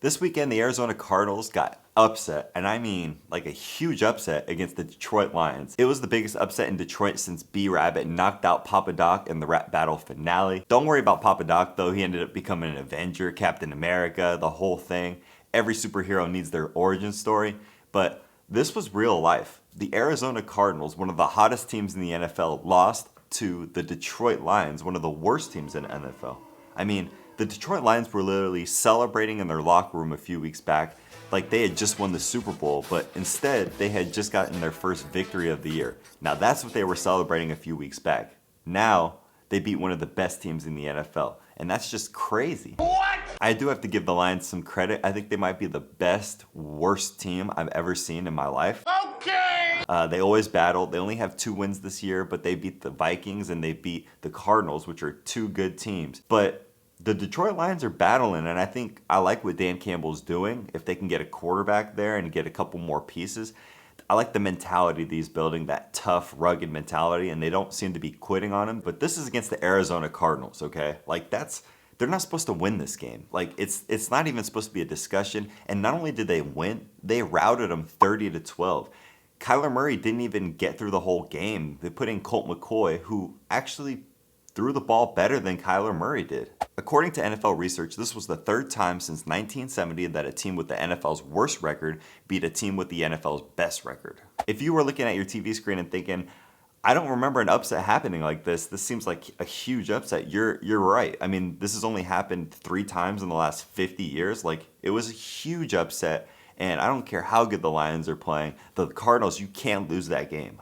This weekend, the Arizona Cardinals got upset, and I mean like a huge upset against the Detroit Lions. It was the biggest upset in Detroit since B-Rabbit knocked out Papa Doc in the rap battle finale. Don't worry about Papa Doc though, he ended up becoming an Avenger, Captain America, the whole thing. Every superhero needs their origin story, but this was real life. The Arizona Cardinals, one of the hottest teams in the NFL, lost to the Detroit Lions, one of the worst teams in the NFL. I mean, the Detroit Lions were literally celebrating in their locker room a few weeks back like they had just won the Super Bowl, but instead they had just gotten their first victory of the year. Now that's what they were celebrating a few weeks back. Now they beat one of the best teams in the NFL, and that's just crazy. What? I do have to give the Lions some credit. I think they might be the best, worst team I've ever seen in my life. Okay! They always battle. They only have 2 wins this year, but they beat the Vikings and they beat the Cardinals, which are 2 good teams. But the Detroit Lions are battling, and I think I like what Dan Campbell's doing. If they can get a quarterback there and get a couple more pieces, I like the mentality that he's building, that tough, rugged mentality, and they don't seem to be quitting on him. But this is against the Arizona Cardinals, okay? Like, they're not supposed to win this game. Like, it's not even supposed to be a discussion. And not only did they win, they routed them 30-12. Kyler Murray didn't even get through the whole game. They put in Colt McCoy, who actually threw the ball better than Kyler Murray did. According to NFL research, this was the 3rd time since 1970 that a team with the NFL's worst record beat a team with the NFL's best record. If you were looking at your TV screen and thinking, I don't remember an upset happening like this seems like a huge upset, you're right. I mean, this has only happened 3 times in the last 50 years. Like, it was a huge upset, and I don't care how good the Lions are playing. The Cardinals, you can't lose that game.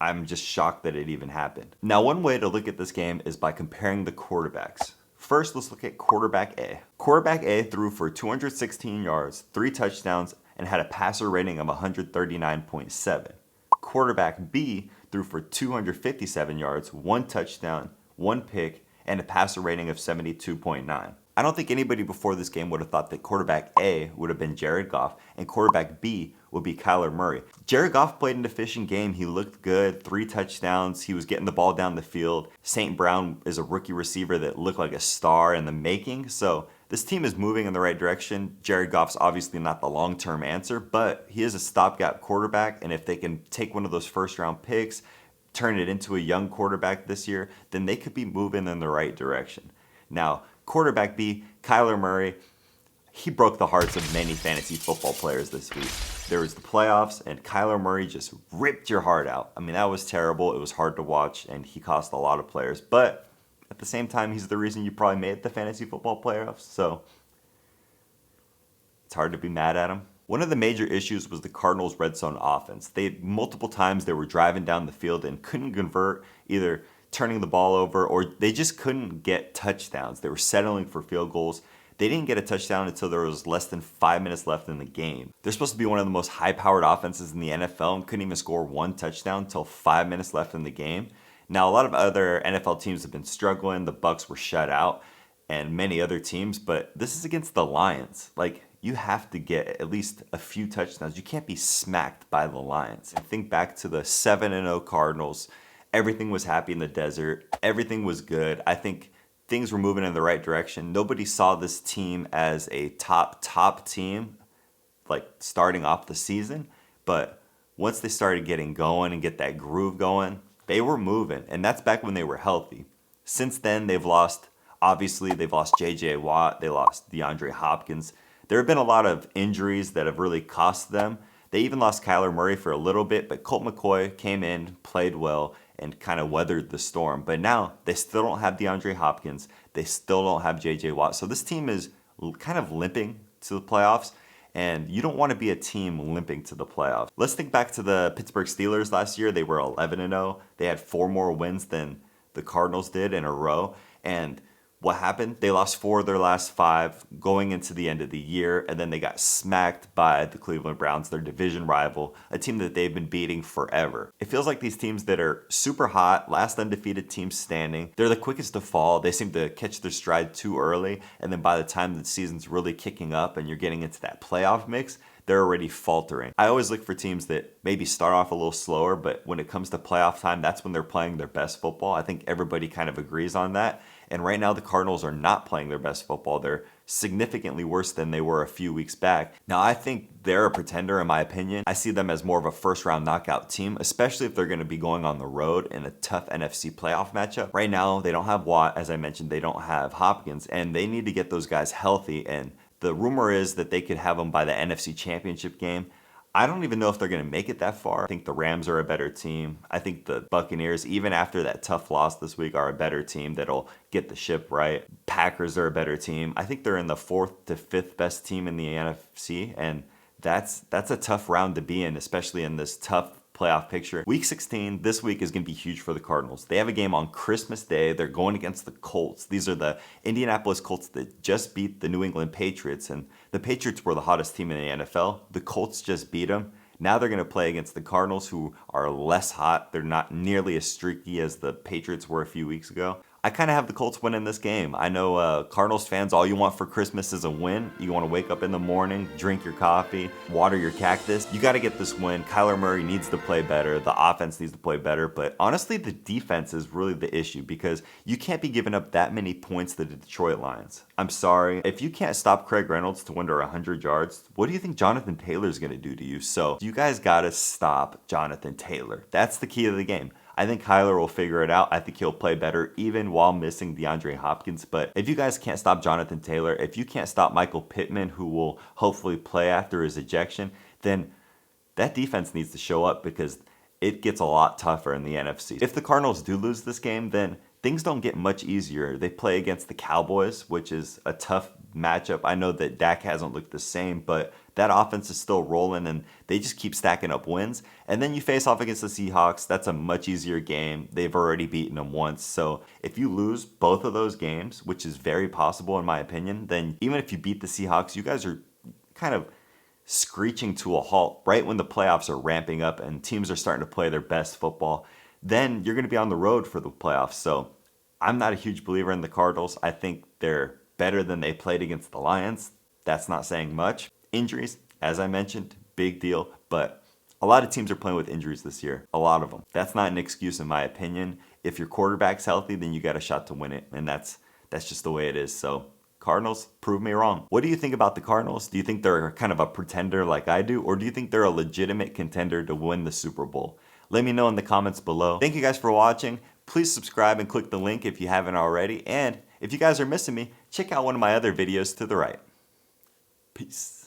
I'm just shocked that it even happened. Now, one way to look at this game is by comparing the quarterbacks. First, let's look at quarterback A. Quarterback A threw for 216 yards, 3 touchdowns, and had a passer rating of 139.7. Quarterback B threw for 257 yards, 1 touchdown, 1 pick, and a passer rating of 72.9. I don't think anybody before this game would have thought that quarterback A would have been Jared Goff and quarterback B would be Kyler Murray. Jared Goff played an efficient game. He looked good, 3 touchdowns. He was getting the ball down the field. St. Brown is a rookie receiver that looked like a star in the making. So this team is moving in the right direction. Jared Goff's obviously not the long-term answer, but he is a stopgap quarterback. And if they can take one of those first-round picks, turn it into a young quarterback this year, then they could be moving in the right direction. Now, quarterback B, Kyler Murray, he broke the hearts of many fantasy football players this week. There was the playoffs, and Kyler Murray just ripped your heart out. I mean, that was terrible. It was hard to watch, and he cost a lot of players. But at the same time, he's the reason you probably made the fantasy football playoffs, so it's hard to be mad at him. One of the major issues was the Cardinals' red zone offense. Multiple times they were driving down the field and couldn't convert, either turning the ball over, or they just couldn't get touchdowns. They were settling for field goals. They didn't get a touchdown until there was less than 5 minutes left in the game. They're supposed to be one of the most high-powered offenses in the NFL and couldn't even score 1 touchdown until 5 minutes left in the game. Now, a lot of other NFL teams have been struggling. The Bucs were shut out, and many other teams, but this is against the Lions. Like, you have to get at least a few touchdowns. You can't be smacked by the Lions. And think back to the 7-0 Cardinals. Everything was happy in the desert. Everything was good. I think things were moving in the right direction. Nobody saw this team as a top team, like starting off the season. But once they started getting going and get that groove going, they were moving. And that's back when they were healthy. Since then, they've lost J.J. Watt. They lost DeAndre Hopkins. There have been a lot of injuries that have really cost them. They even lost Kyler Murray for a little bit, but Colt McCoy came in, played well, and kind of weathered the storm. But now they still don't have DeAndre Hopkins. They still don't have J.J. Watt. So this team is kind of limping to the playoffs, and you don't want to be a team limping to the playoffs. Let's think back to the Pittsburgh Steelers last year. They were 11-0. They had 4 more wins than the Cardinals did in a row. And what happened? They lost 4 of their last 5 going into the end of the year, and then they got smacked by the Cleveland Browns, their division rival, a team that they've been beating forever. It feels like these teams that are super hot, last undefeated team standing, they're the quickest to fall. They seem to catch their stride too early, and then by the time the season's really kicking up and you're getting into that playoff mix, they're already faltering. I always look for teams that maybe start off a little slower, but when it comes to playoff time, that's when they're playing their best football. I think everybody kind of agrees on that. And right now, the Cardinals are not playing their best football. They're significantly worse than they were a few weeks back. Now, I think they're a pretender in my opinion. I see them as more of a first round knockout team, especially if they're going to be going on the road in a tough NFC playoff matchup. Right now, they don't have Watt, as I mentioned, they don't have Hopkins, and they need to get those guys healthy. And the rumor is that they could have them by the NFC Championship game. I don't even know if they're going to make it that far. I think the Rams are a better team. I think the Buccaneers, even after that tough loss this week, are a better team that'll get the ship right. Packers are a better team. I think they're in the 4th to 5th best team in the NFC, and that's a tough round to be in, especially in this tough playoff picture. Week 16, this week is going to be huge for the Cardinals. They have a game on Christmas Day. They're going against the Colts. These are the Indianapolis Colts that just beat the New England Patriots, and the Patriots were the hottest team in the NFL. The Colts just beat them. Now they're going to play against the Cardinals, who are less hot. They're not nearly as streaky as the Patriots were a few weeks ago. I kind of have the Colts winning this game. I know Cardinals fans, all you want for Christmas is a win. You want to wake up in the morning, drink your coffee, water your cactus. You got to get this win. Kyler Murray needs to play better. The offense needs to play better. But honestly, the defense is really the issue because you can't be giving up that many points to the Detroit Lions. I'm sorry. If you can't stop Craig Reynolds to under 100 yards, what do you think Jonathan Taylor is going to do to you? So you guys got to stop Jonathan Taylor. That's the key of the game. I think Kyler will figure it out. I think he'll play better even while missing DeAndre Hopkins. But if you guys can't stop Jonathan Taylor, if you can't stop Michael Pittman, who will hopefully play after his ejection, then that defense needs to show up because it gets a lot tougher in the NFC. If the Cardinals do lose this game, then things don't get much easier. They play against the Cowboys, which is a tough matchup. I know that Dak hasn't looked the same, but that offense is still rolling and they just keep stacking up wins. And then you face off against the Seahawks. That's a much easier game. They've already beaten them once. So if you lose both of those games, which is very possible in my opinion, then even if you beat the Seahawks, you guys are kind of screeching to a halt right when the playoffs are ramping up and teams are starting to play their best football. Then you're going to be on the road for the playoffs. So I'm not a huge believer in the Cardinals. I think they're better than they played against the Lions. That's not saying much. Injuries, as I mentioned, big deal. But a lot of teams are playing with injuries this year. A lot of them. That's not an excuse in my opinion. If your quarterback's healthy, then you got a shot to win it. And that's just the way it is. So Cardinals, prove me wrong. What do you think about the Cardinals? Do you think they're kind of a pretender like I do? Or do you think they're a legitimate contender to win the Super Bowl? Let me know in the comments below. Thank you guys for watching. Please subscribe and click the link if you haven't already. And if you guys are missing me, check out one of my other videos to the right. Peace.